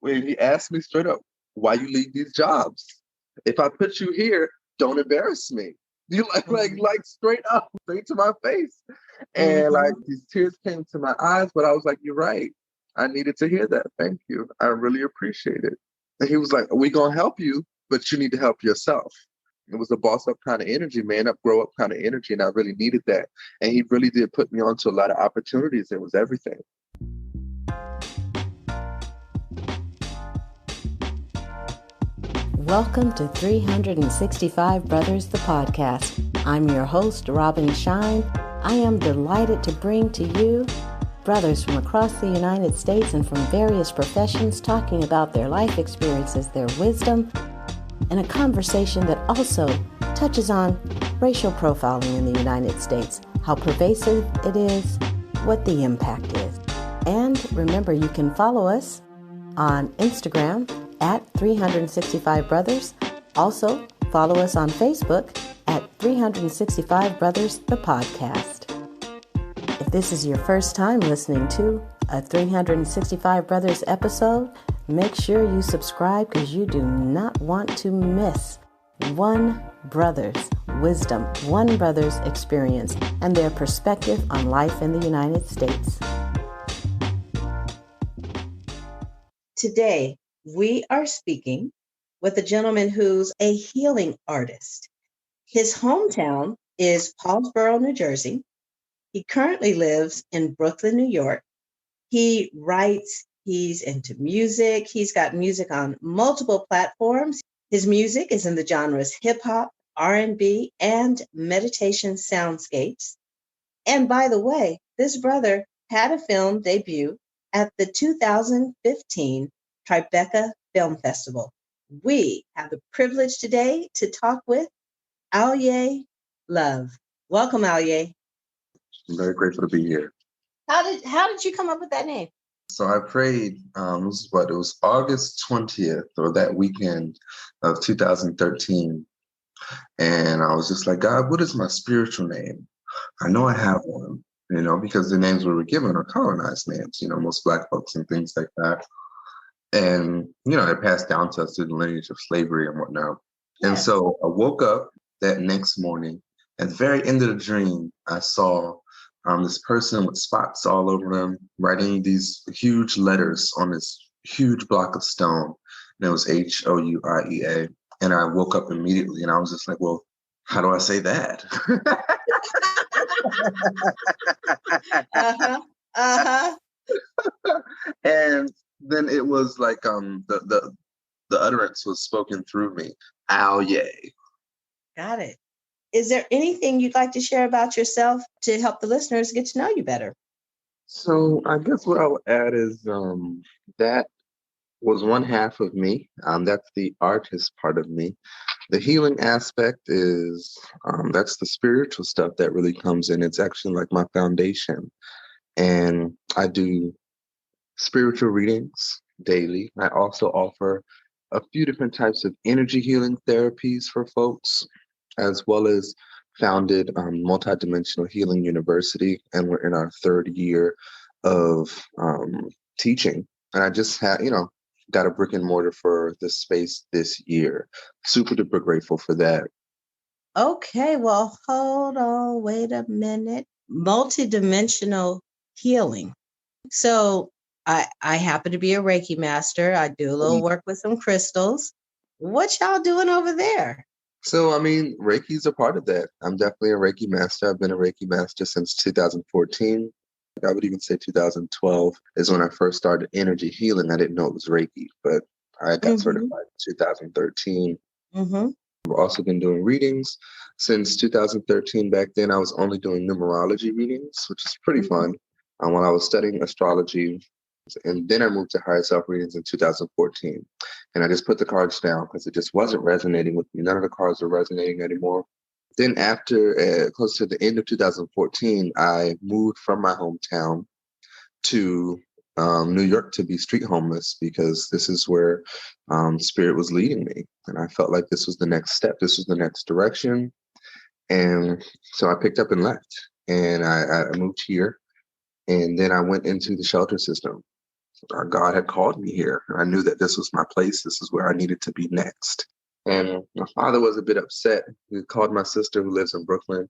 when he asked me straight up, why you leave these jobs? If I put you here, don't embarrass me. You like straight up, straight to my face. And like these tears came to my eyes, but I was like, you're right. I needed to hear that. Thank you. I really appreciate it. And he was like, we gonna help you, but you need to help yourself. It was a boss up kind of energy, man up, grow up kind of energy. And I really needed that. And he really did put me onto a lot of opportunities. It was everything. Welcome to 365 Brothers, the podcast. I'm your host, Robin Shine. I am delighted to bring to you brothers from across the United States and from various professions talking about their life experiences, their wisdom, and a conversation that also touches on racial profiling in the United States, how pervasive it is, what the impact is. And remember, you can follow us on Instagram at 365 Brothers. Also, follow us on Facebook at 365 Brothers, the podcast. If this is your first time listening to a 365 Brothers episode, make sure you subscribe because you do not want to miss one brother's wisdom, one brother's experience, and their perspective on life in the United States. Today, we are speaking with a gentleman who's a healing artist. His hometown is Paulsboro, New Jersey. He currently lives in Brooklyn, New York. He writes, he's into music. He's got music on multiple platforms. His music is in the genres hip hop, R&B, and meditation soundscapes. And by the way, this brother had a film debut at the 2015 Tribeca Film Festival. We have the privilege today to talk with Houie Love. Welcome, Houie. I'm very grateful to be here. How did you come up with that name? So I prayed, it was August 20th or that weekend of 2013. And I was just like, God, what is my spiritual name? I know I have one, because the names we were given are colonized names, most Black folks and things like that. And, they're passed down to us through the lineage of slavery and whatnot. Yes. And so I woke up that next morning. At the very end of the dream, I saw this person with spots all over them writing these huge letters on this huge block of stone. And it was Houiea. And I woke up immediately and I was just like, well, how do I say that? And then it was like the utterance was spoken through me. Houie. Got it. Is there anything you'd like to share about yourself to help the listeners get to know you better? So I guess what I'll add is that was one half of me. That's the artist part of me. The healing aspect is that's the spiritual stuff that really comes in. It's actually like my foundation. And I do spiritual readings daily. I also offer a few different types of energy healing therapies for folks, as well as founded Multidimensional Healing University. And we're in our third year of teaching. And I just had, got a brick and mortar for the space this year. Super duper grateful for that. Okay, well, hold on, wait a minute. Multidimensional healing. So I happen to be a Reiki master. I do a little work with some crystals. What y'all doing over there? So, Reiki is a part of that. I'm definitely a Reiki master. I've been a Reiki master since 2014. I would even say 2012 is when I first started energy healing. I didn't know it was Reiki, but I got certified in 2013. I've also been doing readings since 2013. Back then, I was only doing numerology readings, which is pretty fun. When I was studying astrology, and then I moved to higher self readings in 2014. And I just put the cards down because it just wasn't resonating with me. None of the cards were resonating anymore. Then after close to the end of 2014, I moved from my hometown to New York to be street homeless because this is where Spirit was leading me. And I felt like this was the next step. This was the next direction. And so I picked up and left. And I moved here. And then I went into the shelter system. God had called me here. And I knew that this was my place. This is where I needed to be next. And my father was a bit upset. He called my sister who lives in Brooklyn.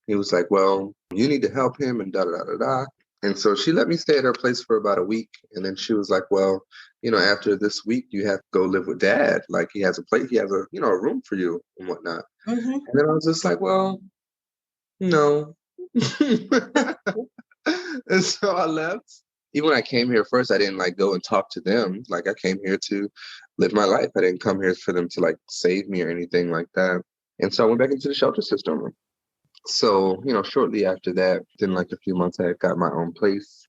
He was like, well, you need to help him and da da da da da. And so she let me stay at her place for about a week. And then she was like, well, after this week, you have to go live with dad. Like he has a place, he has a room for you and whatnot. Mm-hmm. And then I was just like, well, no. And so I left. Even when I came here first, I didn't like go and talk to them. Like I came here to live my life. I didn't come here for them to like save me or anything like that. And so I went back into the shelter system. So, shortly after that, within like a few months, I had got my own place.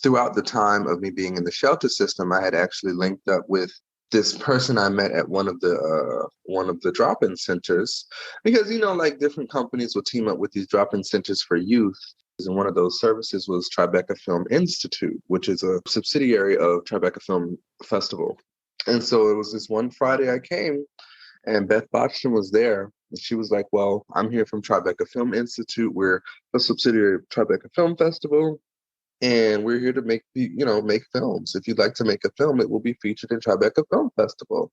Throughout the time of me being in the shelter system, I had actually linked up with this person I met at one of the drop-in centers, because like different companies will team up with these drop-in centers for youth. And one of those services was Tribeca Film Institute, which is a subsidiary of Tribeca Film Festival. And so it was this one Friday I came, and Beth Botchton was there. And she was like, well, I'm here from Tribeca Film Institute. We're a subsidiary of Tribeca Film Festival. And we're here to make films. If you'd like to make a film, it will be featured in Tribeca Film Festival.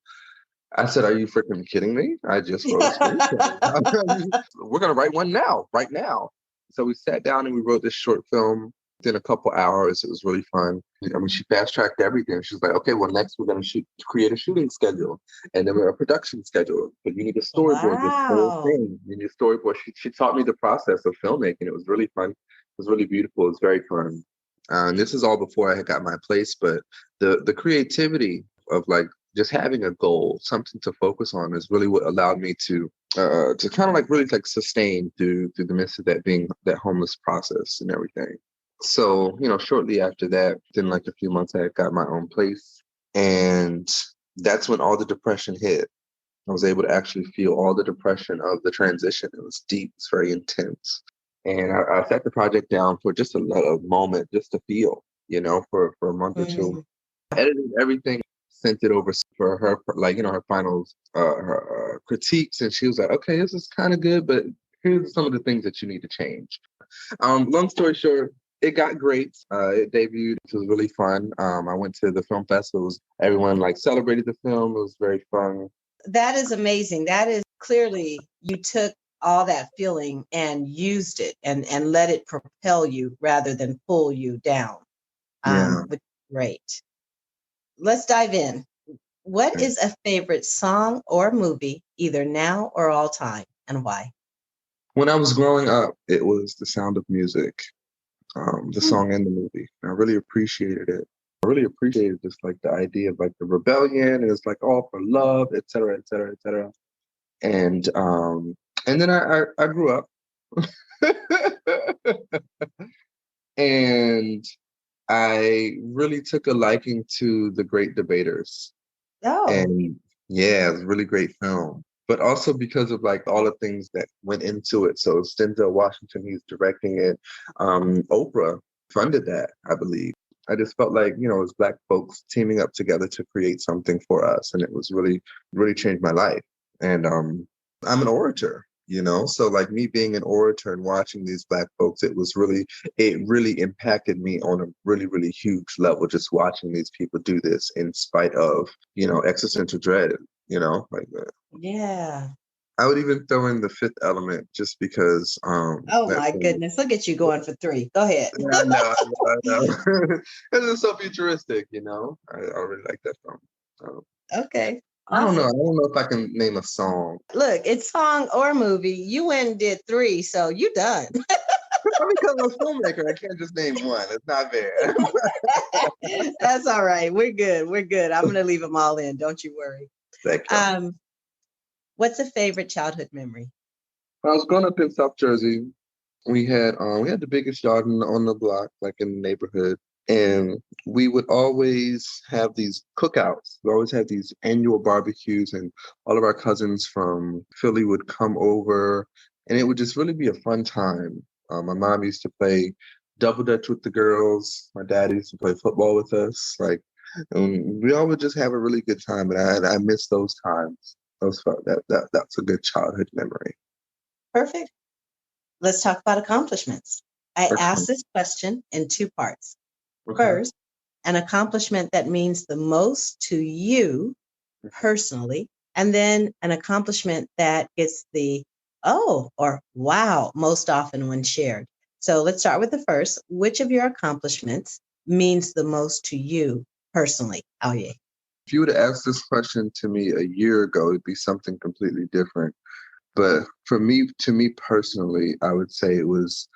I said, are you freaking kidding me? I just wrote a screenplay. We're going to write one now, right now. So we sat down and we wrote this short film within a couple hours. It was really fun. I mean, she fast-tracked everything. She was like, okay, well, next we're going to create a shooting schedule and then a production schedule. But you need a storyboard, this whole thing. You need a storyboard. She taught me the process of filmmaking. It was really fun. It was really beautiful. It was very fun. And this is all before I had got my place, but the creativity of like just having a goal, something to focus on, is really what allowed me to kind of like really like sustain through the midst of that homeless process and everything. So, shortly after that, within like a few months, I had got my own place. And that's when all the depression hit. I was able to actually feel all the depression of the transition. It was deep, it's very intense. And I sat the project down for just a moment, just to feel, for a month or two. I edited everything, sent it over for her, like, her final her critiques. And she was like, okay, this is kind of good, but here's some of the things that you need to change. Long story short, it got great. It debuted. It was really fun. I went to the film festivals. Everyone like celebrated the film. It was very fun. That is amazing. That is clearly you took all that feeling and used it and let it propel you rather than pull you down. Which is great. Let's dive in. What is a favorite song or movie, either now or all time, and why? When I was growing up, it was The Sound of Music, the song and the movie. I really appreciated it. I really appreciated just like the idea of like the rebellion, and it's like all for love, et cetera, et cetera, et cetera. And then I grew up and I really took a liking to The Great Debaters. Oh. And yeah, it was a really great film. But also because of like all the things that went into it. So Denzel Washington, he's directing it. Oprah funded that, I believe. I just felt like, it was Black folks teaming up together to create something for us. And it was really, really changed my life. And I'm an orator, so like me being an orator and watching these Black folks, it really impacted me on a really, really huge level, just watching these people do this in spite of, existential dread, like that. Yeah. I would even throw in The Fifth Element just because. Oh my goodness. Look at you going for 3. Go ahead. Yeah, I know. It's just so futuristic, I really like that film. Okay. I don't know. I don't know if I can name a song. Look, it's song or movie. You went and did 3, so you done. Because I'm a filmmaker, I can't just name one. It's not fair. That's all right. We're good. I'm going to leave them all in. Don't you worry. Thank you. What's a favorite childhood memory? When I was growing up in South Jersey, we had the biggest yard on the block, like in the neighborhood. And we would always have these cookouts. We always had these annual barbecues, and all of our cousins from Philly would come over, and it would just really be a fun time. My mom used to play double dutch with the girls. My dad used to play football with us. We all would just have a really good time, and I miss those times. That's a good childhood memory. Perfect. Let's talk about accomplishments. I asked this question in 2 parts. Okay. First, an accomplishment that means the most to you personally, and then an accomplishment that gets the oh or wow most often when shared. So let's start with the first. Which of your accomplishments means the most to you personally, Houie? If you would have asked this question to me a year ago, it'd be something completely different. But for me, to me personally, I would say it was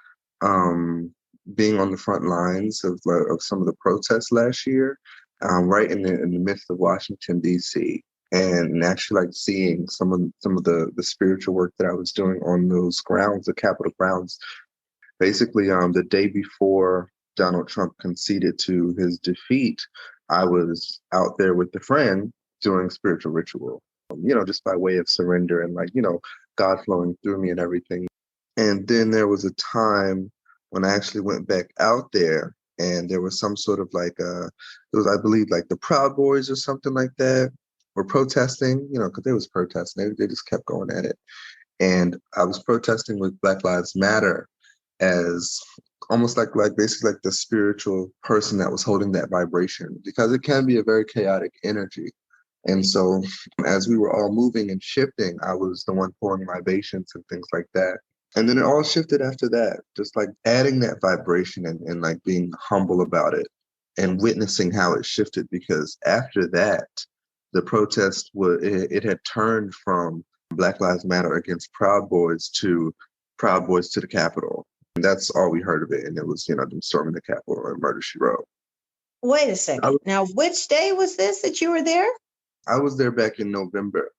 being on the front lines of some of the protests last year, right in the midst of Washington D.C. And actually, like seeing some of the spiritual work that I was doing on those grounds, the Capitol grounds. Basically, the day before Donald Trump conceded to his defeat, I was out there with a friend doing spiritual ritual, just by way of surrender and God flowing through me and everything. And then there was a time when I actually went back out there and there was some sort of it was, I believe, like the Proud Boys or something like that were protesting, because they was protesting. They just kept going at it. And I was protesting with Black Lives Matter as almost like basically like the spiritual person that was holding that vibration, because it can be a very chaotic energy. And so as we were all moving and shifting, I was the one pouring libations and things like that. And then it all shifted after that, just like adding that vibration and like being humble about it and witnessing how it shifted. Because after that, the protest it had turned from Black Lives Matter against Proud Boys to Proud Boys to the Capitol. And that's all we heard of it. And it was, them storming the Capitol and Murder, She Wrote. Wait a second. Now, which day was this that you were there? I was there back in November.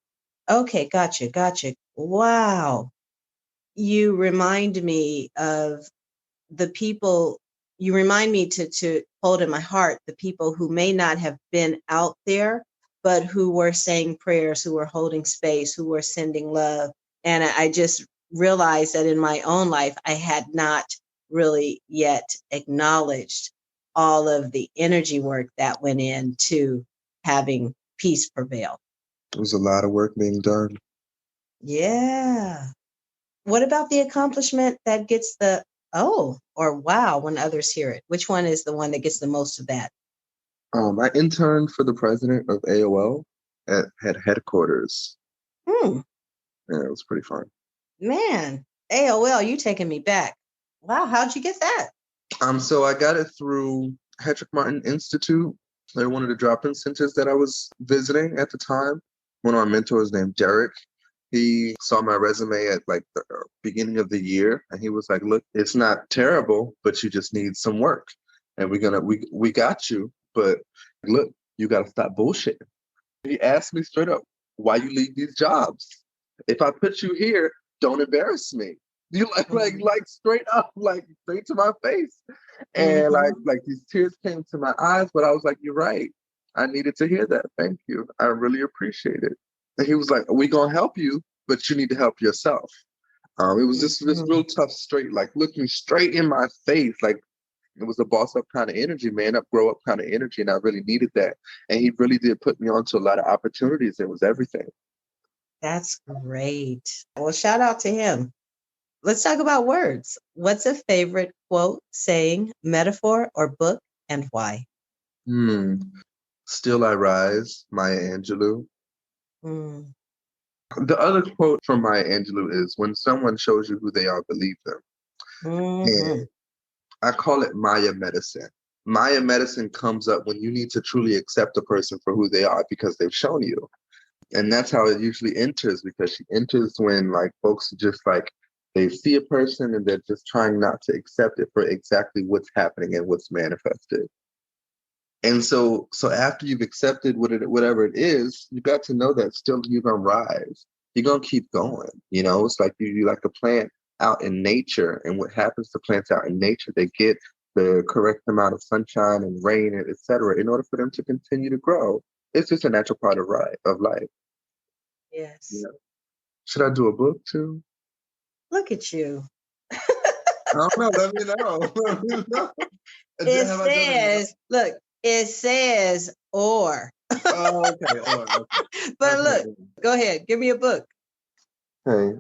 Okay, gotcha. Wow. You remind me of the people, you remind me to hold in my heart the people who may not have been out there, but who were saying prayers, who were holding space, who were sending love. And I just realized that in my own life, I had not really yet acknowledged all of the energy work that went into having peace prevail. There was a lot of work being done. Yeah. What about the accomplishment that gets the oh or wow when others hear it? Which one is the one that gets the most of that? I interned for the president of AOL at headquarters. Yeah, it was pretty fun. Man, AOL, you taking me back. Wow, how'd you get that? So I got it through Hedrick Martin Institute. They're one of the drop-in centers that I was visiting at the time. One of our mentors named Derek, he saw my resume at like the beginning of the year, and he was like, "Look, it's not terrible, but you just need some work, and we got you. But look, you got to stop bullshitting." He asked me straight up, "Why you leave these jobs? If I put you here, don't embarrass me." You like straight up, like straight to my face, and like these tears came to my eyes. But I was like, "You're right. I needed to hear that. Thank you. I really appreciate it." And he was like, "We gonna help you, but you need to help yourself." It was just this real tough, straight, like looking straight in my face, like it was a boss up kind of energy, man up, grow up kind of energy, and I really needed that. And he really did put me onto a lot of opportunities. It was everything. That's great. Well, shout out to him. Let's talk about words. What's a favorite quote, saying, metaphor, or book, and why? Still I Rise, Maya Angelou. Mm. The other quote from Maya Angelou is, "When someone shows you who they are, believe them." And I call it Maya medicine. Maya medicine comes up when you need to truly accept a person for who they are because they've shown you. And that's how it usually enters, because she enters when like folks just like they see a person and they're just trying not to accept it for exactly what's happening and what's manifested. And so after you've accepted whatever it is, you got to know that still you're gonna rise. You're gonna keep going. It's like you like a plant out in nature, and what happens to plants out in nature? They get the correct amount of sunshine and rain and etc. in order for them to continue to grow. It's just a natural part of life. Yes. Should I do a book too? Look at you. I don't know. Let me know. Let me know. It says, look, it says or. Oh, okay. Okay. But look, go ahead. Give me a book. Okay.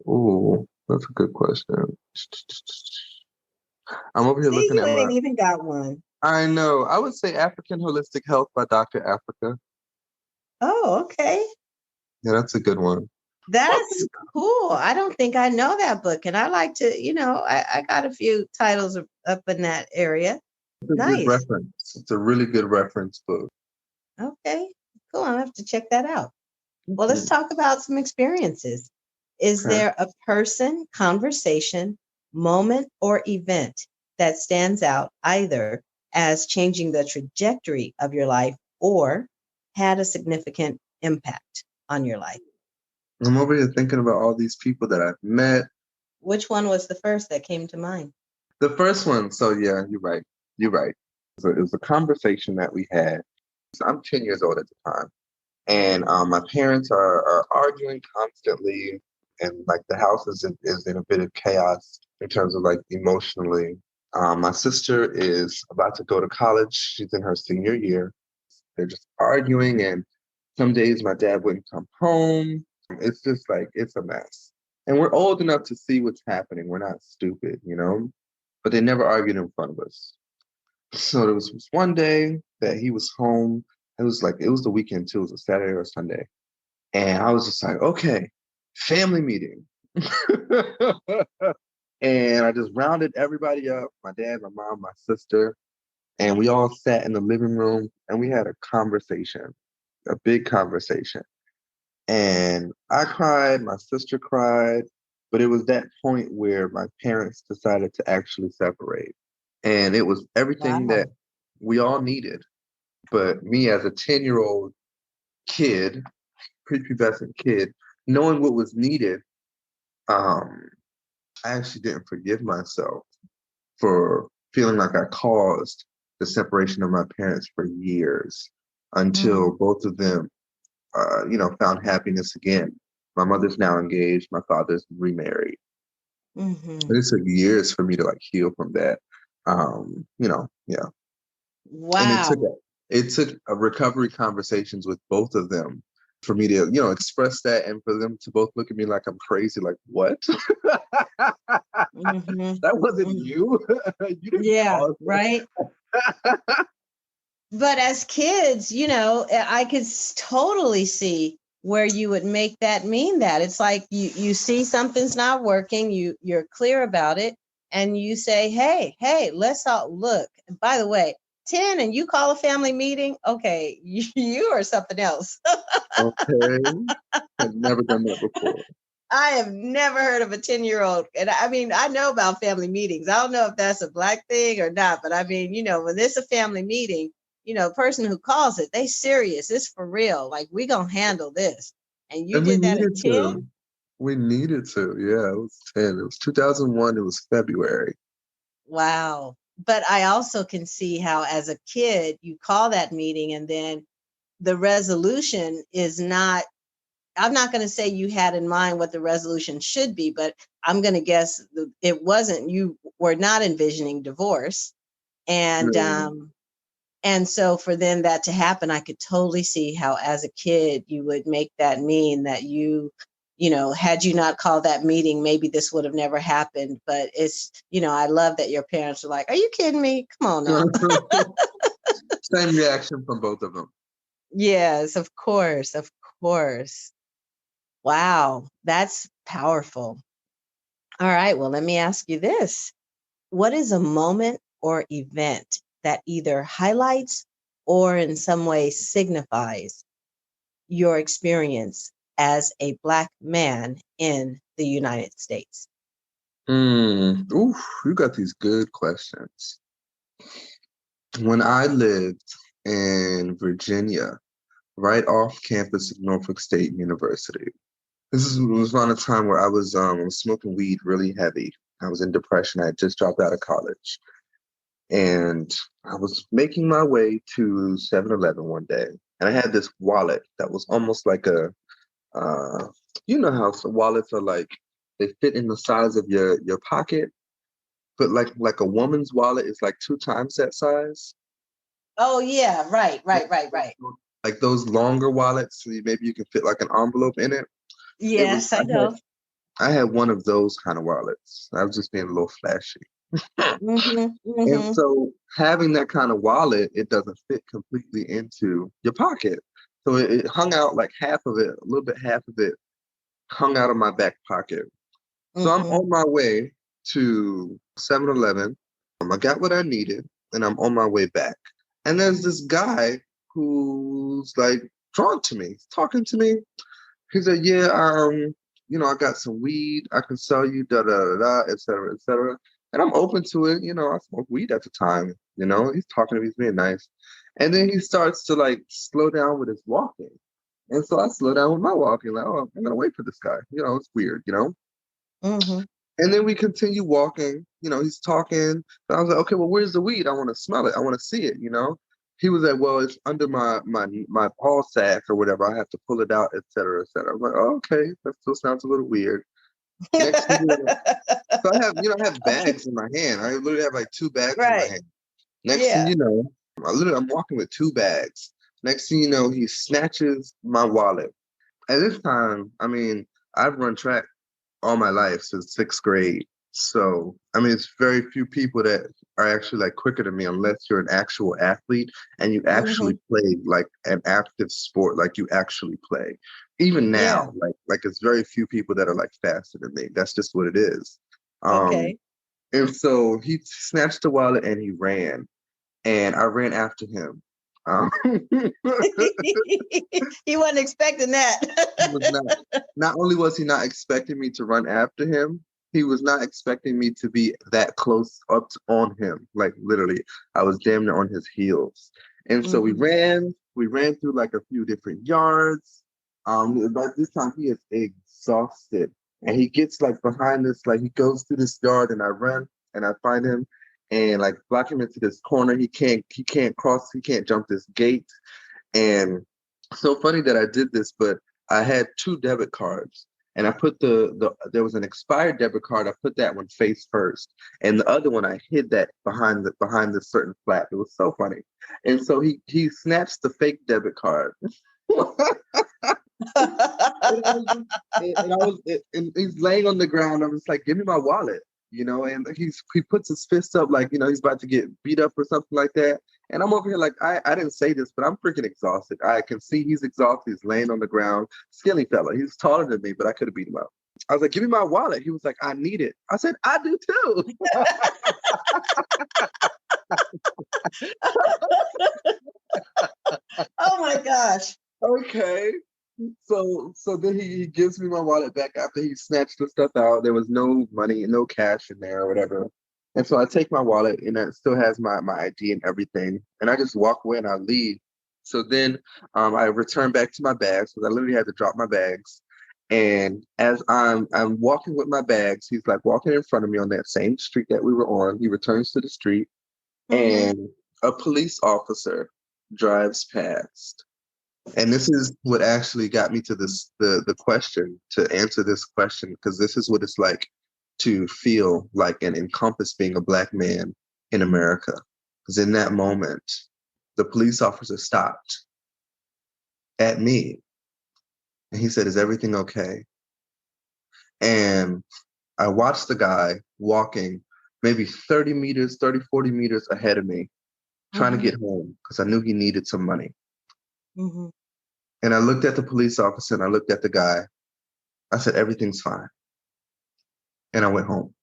Ooh, that's a good question. I'm over here looking at you ain't even got one. I know. I would say African Holistic Health by Dr. Africa. Oh, okay. Yeah, that's a good one. That's cool. I don't think I know that book. And I like to, I got a few titles up in that area. It's a good Nice. reference. It's a really good reference book. Okay, cool. I'll have to check that out. Well, let's Mhm. talk about some experiences. Is Okay. there a person, conversation, moment, or event that stands out either as changing the trajectory of your life or had a significant impact on your life? I'm over here thinking about all these people that I've met. Which one was the first that came to mind? The first one, so yeah, you're right. You're right. It was a conversation that we had. So I'm 10 years old at the time. And my parents are arguing constantly. And like the house is in a bit of chaos in terms of like emotionally. My sister is about to go to college. She's in her senior year. They're just arguing. And some days my dad wouldn't come home. It's just like, it's a mess. And we're old enough to see what's happening. We're not stupid, you know? But they never argued in front of us. So there was this one day that he was home. It was the weekend too. It was a Saturday or a Sunday. And I was just like, okay, family meeting. And I just rounded everybody up, my dad, my mom, my sister, and we all sat in the living room and we had a conversation, a big conversation. And I cried, my sister cried, but it was that point where my parents decided to actually separate. And it was everything Wow. that we all needed. But me as a 10-year-old kid, prepubescent kid, knowing what was needed, um, I actually didn't forgive myself for feeling like I caused the separation of my parents for years until Mm. both of them, found happiness again. My mother's now engaged. My father's remarried. Hmm. But it took years for me to like heal from that. Yeah. And Wow. it took a recovery conversations with both of them for me to, express that and for them to both look at me like I'm crazy, like, what? Hmm. That wasn't you. You didn't Yeah, cause right. that. But as kids, I could totally see where you would make that mean that. It's like you see something's not working, you're clear about it, and you say, hey, let's all look. And by the way, 10 and you call a family meeting, okay, you are something else. Okay. I've never done that before. I have never heard of a 10-year-old. And I mean, I know about family meetings. I don't know if that's a Black thing or not, but I mean, when it's a family meeting, person who calls it, they serious. It's for real. Like, we gonna handle this. And you And we did that at needed 10? to. We needed to. Yeah, it was 10. It was 2001. It was February. Wow. But I also can see how as a kid, you call that meeting and then the resolution is not, I'm not going to say you had in mind what the resolution should be, but I'm going to guess it wasn't, you were not envisioning divorce. And, Mm. and so for then that to happen, I could totally see how as a kid, you would make that mean that had you not called that meeting, maybe this would have never happened. But it's, I love that your parents are like, are you kidding me? Come on now. Same reaction from both of them. Yes, of course. Of course. Wow. That's powerful. All right. Well, let me ask you this. What is a moment or event that either highlights or in some way signifies your experience as a Black man in the United States? Oof, you got these good questions. When I lived in Virginia, right off campus of Norfolk State University, was around a time where I was smoking weed really heavy. I was in depression. I had just dropped out of college. And I was making my way to 7-Eleven one day. And I had this wallet that was almost like uh, you know how some wallets are like, they fit in the size of your pocket, but like a woman's wallet is like 2 times that size. Oh, yeah. Right. Like those longer wallets, so maybe you can fit like an envelope in it. It was Yes, I know. I had one of those kind of wallets. I was just being a little flashy. And so having that kind of wallet, it doesn't fit completely into your pocket. So it hung out like half of it, a little bit half of it hung out of my back pocket. So I'm on my way to 7-Eleven. I got what I needed and I'm on my way back. And there's this guy who's like drawn to me, he's talking to me. He said, yeah, I got some weed I can sell you, da da da da, et cetera, et cetera. And I'm open to it. I smoked weed at the time. He's talking to me, he's being nice. And then he starts to like slow down with his walking. And so I slow down with my walking, like, oh, I'm gonna wait for this guy. It's weird. And then we continue walking. He's talking. But I was like, okay, well, where's the weed? I want to smell it. I want to see it. He was like, well, it's under my ball sack or whatever. I have to pull it out, et cetera, et cetera. I was like, oh, okay, that still sounds a little weird. Next thing so I have bags in my hand. I literally have like 2 bags in my hand. Next thing you know, I'm walking with 2 bags. Next thing you know, he snatches my wallet. At this time, I've run track all my life since 6th grade. So, it's very few people that are actually like quicker than me unless you're an actual athlete and you actually play like an active sport, like you actually play. Even now, like it's very few people that are like faster than me. That's just what it is. And so he snatched the wallet and he ran. And I ran after him. He wasn't expecting that. Not only was he not expecting me to run after him, he was not expecting me to be that close up on him. Like literally, I was damn near on his heels. And so we ran through like a few different yards. By this time he is exhausted. And he gets like behind this, like he goes through this yard and I run and I find him and like block him into this corner. He can't jump this gate. And so funny that I did this, but I had 2 debit cards and I put there was an expired debit card. I put that one face first. And the other one, I hid that behind this certain flap. It was so funny. And so he snatched the fake debit card. and he's laying on the ground. I'm just like, give me my wallet, and he puts his fist up like, he's about to get beat up or something like that. And I'm over here like, I didn't say this, but I'm freaking exhausted. I can see he's exhausted. He's laying on the ground. Skinny fella. He's taller than me, but I could have beat him up. I was like, give me my wallet. He was like, I need it. I said, I do too. Oh my gosh. Okay. So then he gives me my wallet back after he snatched the stuff out. There was no money, no cash in there or whatever. And so I take my wallet and it still has my ID and everything. And I just walk away and I leave. So then I return back to my bags because I literally had to drop my bags. And as I'm walking with my bags, he's like walking in front of me on that same street that we were on. He returns to the street and a police officer drives past. And this is what actually got me to the question, to answer this question, because this is what it's like to feel like and encompass being a Black man in America. Because in that moment, the police officer stopped at me and he said, is everything okay? And I watched the guy walking maybe 40 meters ahead of me, trying to get home because I knew he needed some money. And I looked at the police officer and I looked at the guy. I said, everything's fine. And I went home.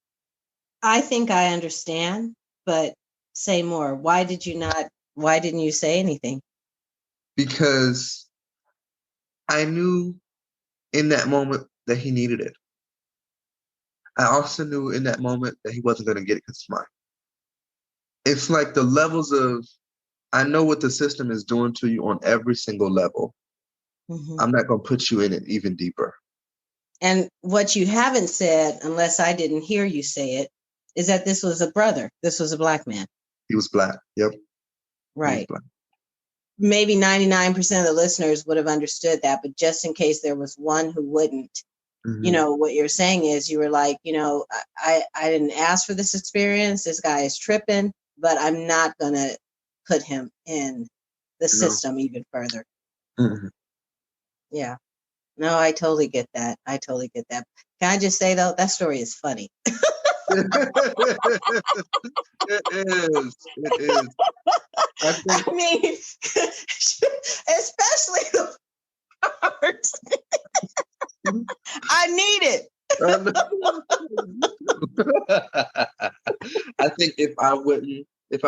I think I understand, but say more. Why didn't you say anything? Because I knew in that moment that he needed it. I also knew in that moment that he wasn't going to get it because it's mine. It's like the levels of, I know what the system is doing to you on every single level. I'm not going to put you in it even deeper. And what you haven't said, unless I didn't hear you say it, is that this was a brother. This was a Black man. He was Black. Yep. Right. Maybe 99% of the listeners would have understood that, but just in case there was one who wouldn't, what you're saying is you were like, I didn't ask for this experience. This guy is tripping, but I'm not going to put him in the system even further. Yeah. No, I totally get that. Can I just say, though, that story is funny. It is. It is. I think. I mean, especially the parts. I need it. I think if I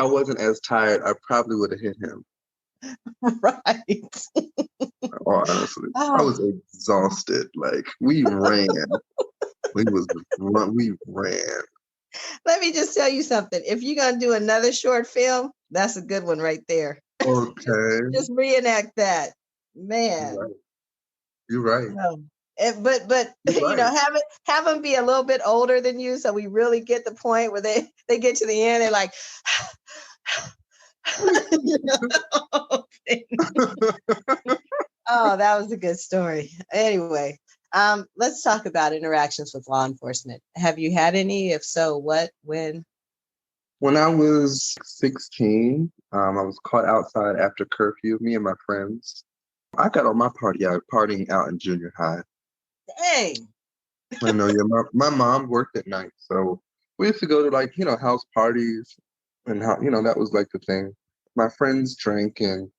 wasn't as tired, I probably would have hit him. Right. Honestly, I Oh. was exhausted. Like we ran. We ran. Let me just tell you something. If you're going to do another short film, that's a good one right there. Okay. Just reenact that. Man. You're right. But You're you know, right. have them be a little bit older than you, so we really get the point where they get to the end, they're like, oh, that was a good story. Anyway, let's talk about interactions with law enforcement. Have you had any? If so, what, when? When I was 16, I was caught outside after curfew, me and my friends. I got on my partying out in junior high. Dang. I know, yeah. My mom worked at night, so we used to go to like, house parties and that was like the thing. My friends drank and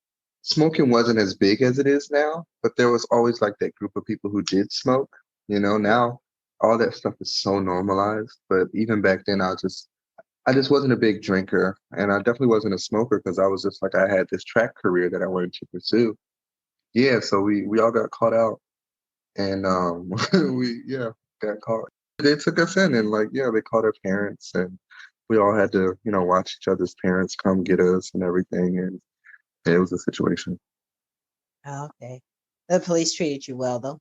smoking wasn't as big as it is now, but there was always like that group of people who did smoke. Now all that stuff is so normalized. But even back then I just wasn't a big drinker, and I definitely wasn't a smoker because I was just like I had this track career that I wanted to pursue. Yeah, so we all got caught out, and we got caught. They took us in, and they called our parents, and we all had to watch each other's parents come get us and everything, and it was a situation. Oh, okay. The police treated you well, though.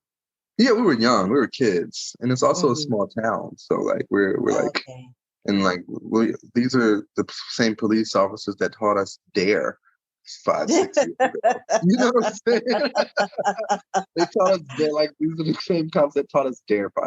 Yeah, we were young, we were kids, and it's also a Mhm. small town, so like we're like. Okay. And these are the same police officers that taught us DARE 5-6 years ago. You know what I'm saying? They taught us DARE. Like these are the same cops that taught us DARE. So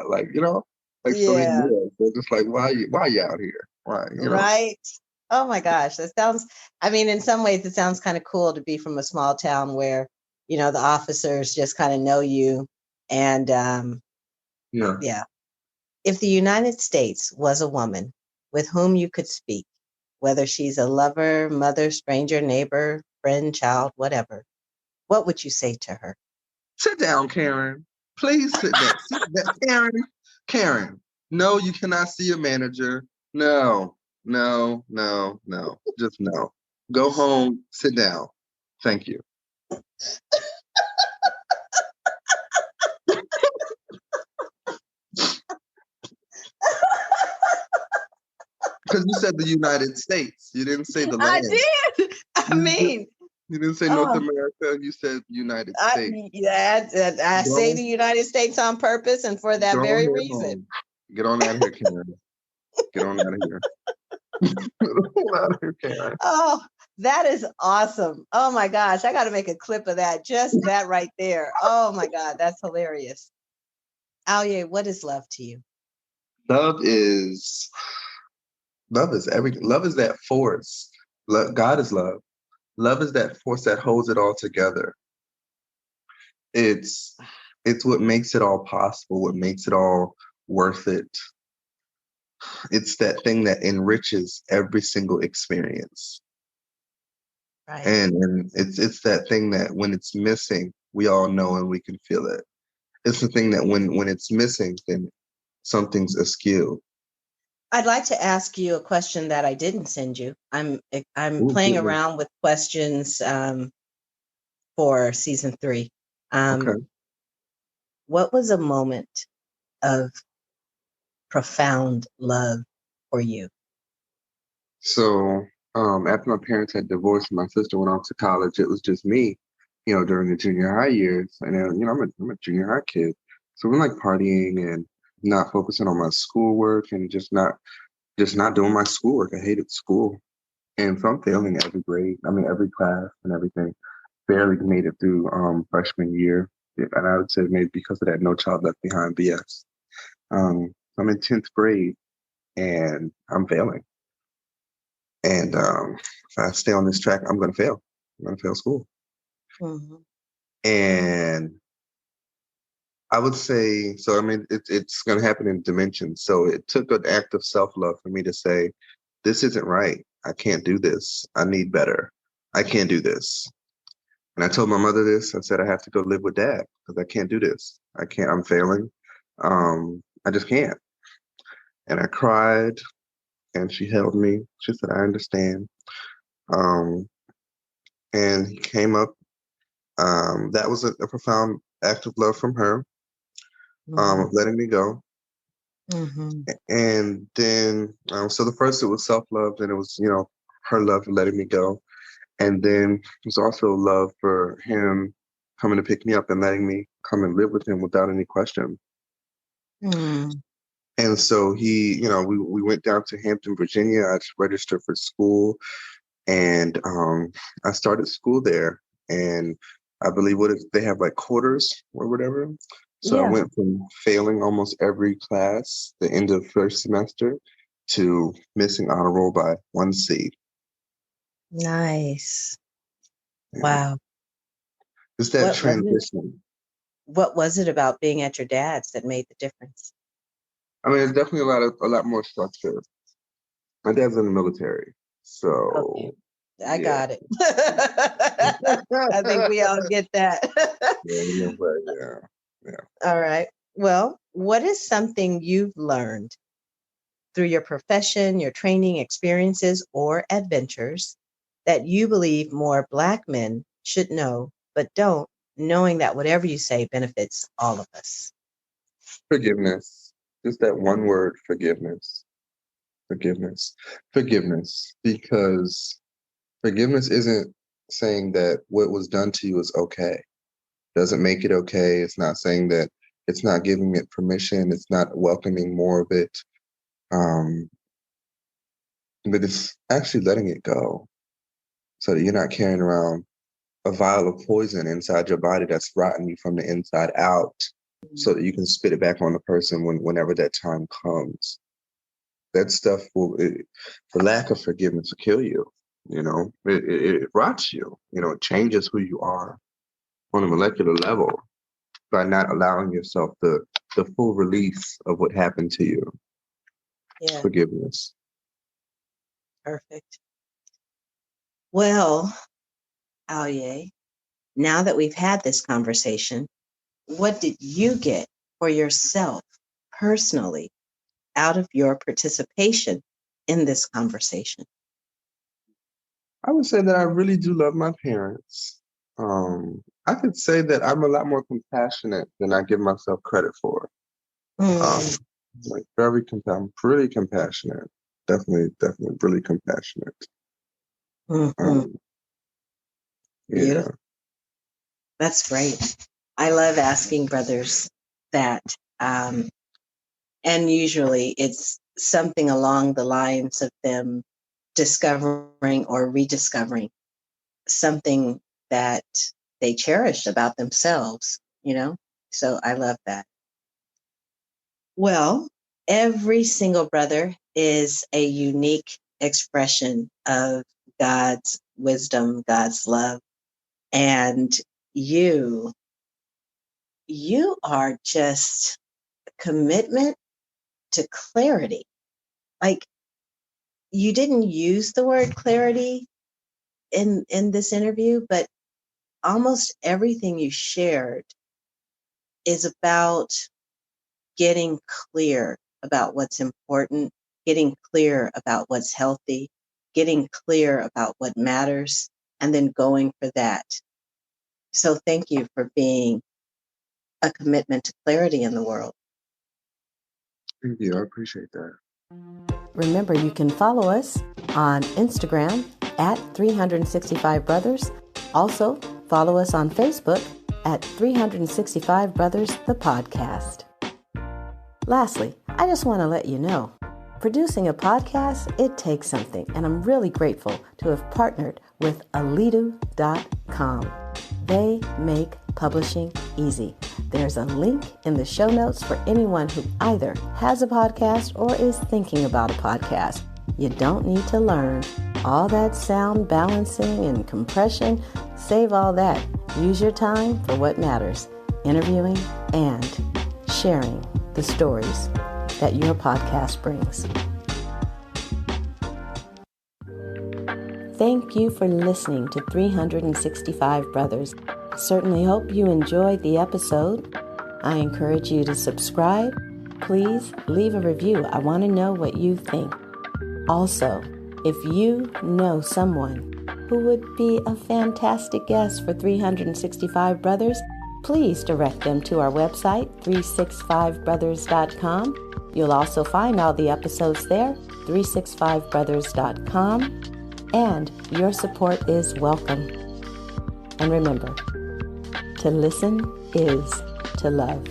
they Yeah. knew us. They're just like, why you out here? Why? Right. Oh my gosh, that sounds. I mean, in some ways, it sounds kind of cool to be from a small town where the officers just kind of know you, and Yeah. yeah. If the United States was a woman with whom you could speak, whether she's a lover, mother, stranger, neighbor, friend, child, whatever, what would you say to her? Sit down, Karen. Please sit down. Sit down, Karen. No, you cannot see your manager. No. Just no. Go home. Sit down. Thank you. Because you said the United States. You didn't say the I land. did. I mean, You didn't say North America. You said United States. I say the United States on purpose and for that very reason. Home. Get on out of here, Karen. Get on out of here. Get on out of here, Karen. Oh, that is awesome. Oh my gosh, I got to make a clip of that. Just that right there. Oh my God, that's hilarious. Houie, what is love to you? Love is everything. Love is that force. God is love. Love is that force that holds it all together. It's what makes it all possible, what makes it all worth it. It's that thing that enriches every single experience. Right. And it's that thing that when it's missing, we all know and we can feel it. It's the thing that when it's missing, then something's askew. I'd like to ask you a question that I didn't send you. I'm playing Ooh, around with questions for season 3. okay. What was a moment of profound love for you? So after my parents had divorced and my sister went off to college, it was just me, during the junior high years. And then, I'm a junior high kid. So we're like partying and not focusing on my schoolwork and just not doing my schoolwork. I hated school. And so I'm failing every class and everything. Barely made it through freshman year. And I would say maybe because of that No Child Left Behind BS. I'm in 10th grade and I'm failing. And if I stay on this track, I'm going to fail. I'm going to fail school. Mm-hmm. And I would say, so I mean, it's going to happen in dimensions. So it took an act of self-love for me to say, this isn't right. I can't do this. I need better. I can't do this. And I told my mother this. I said, I have to go live with dad because I can't do this. I can't, I'm failing. I just can't. And I cried and she held me. She said, I understand. Um, and he came up. That was a profound act of love from her, of letting me go. Mm-hmm. And then, so the first, it was self-love, and it was, her love for letting me go. And then it was also love for him coming to pick me up and letting me come and live with him without any question. Mm. And so he, we went down to Hampton, Virginia. I registered for school, and I started school there. And I believe they have like quarters or whatever. So I went from failing almost every class the end of first semester to missing honor roll by 1 C. Nice. Yeah. Wow. Just that transition. What was it about being at your dad's that made the difference? I mean, it's definitely a lot more structure. My dad's in the military, so okay. I got it. I think we all get that. Yeah. All right. Well, what is something you've learned through your profession, your training experiences, or adventures that you believe more Black men should know, but don't, knowing that whatever you say benefits all of us? Forgiveness. Just that one word, forgiveness. Forgiveness. Because forgiveness isn't saying that what was done to you is okay. Doesn't make it okay. It's not saying that, it's not giving it permission. It's not welcoming more of it. But it's actually letting it go so that you're not carrying around a vial of poison inside your body that's rotting you from the inside out, so that you can spit it back on the person whenever that time comes. That stuff the lack of forgiveness will kill you. It rots you. It changes who you are on a molecular level by not allowing yourself the full release of what happened to you. Yeah. Forgiveness. Perfect. Well, Houie, now that we've had this conversation, what did you get for yourself personally out of your participation in this conversation? I would say that I really do love my parents. I could say that I'm a lot more compassionate than I give myself credit for. Like I'm pretty compassionate. Definitely really compassionate. Yeah. That's great. I love asking brothers that. And usually it's something along the lines of them discovering or rediscovering something that they cherish about themselves, So I love that. Well, every single brother is a unique expression of God's wisdom, God's love. And you are just a commitment to clarity. Like, you didn't use the word clarity in this interview, but almost everything you shared is about getting clear about what's important, getting clear about what's healthy, getting clear about what matters, and then going for that. So thank you for being a commitment to clarity in the world. Thank you. I appreciate that. Remember, you can follow us on Instagram at 365 Brothers. Also, follow us on Facebook at 365 Brothers, the podcast. Lastly, I just want to let you know, producing a podcast, it takes something, and I'm really grateful to have partnered with alidu.com. They make publishing easy. There's a link in the show notes for anyone who either has a podcast or is thinking about a podcast. You don't need to learn all that sound balancing and compression. Save all that. Use your time for what matters: interviewing and sharing the stories that your podcast brings. Thank you for listening to 365 Brothers. I certainly hope you enjoyed the episode. I encourage you to subscribe. Please leave a review. I want to know what you think. Also, if you know someone who would be a fantastic guest for 365 Brothers, please direct them to our website, 365brothers.com. You'll also find all the episodes there, 365brothers.com, and your support is welcome. And remember, to listen is to love.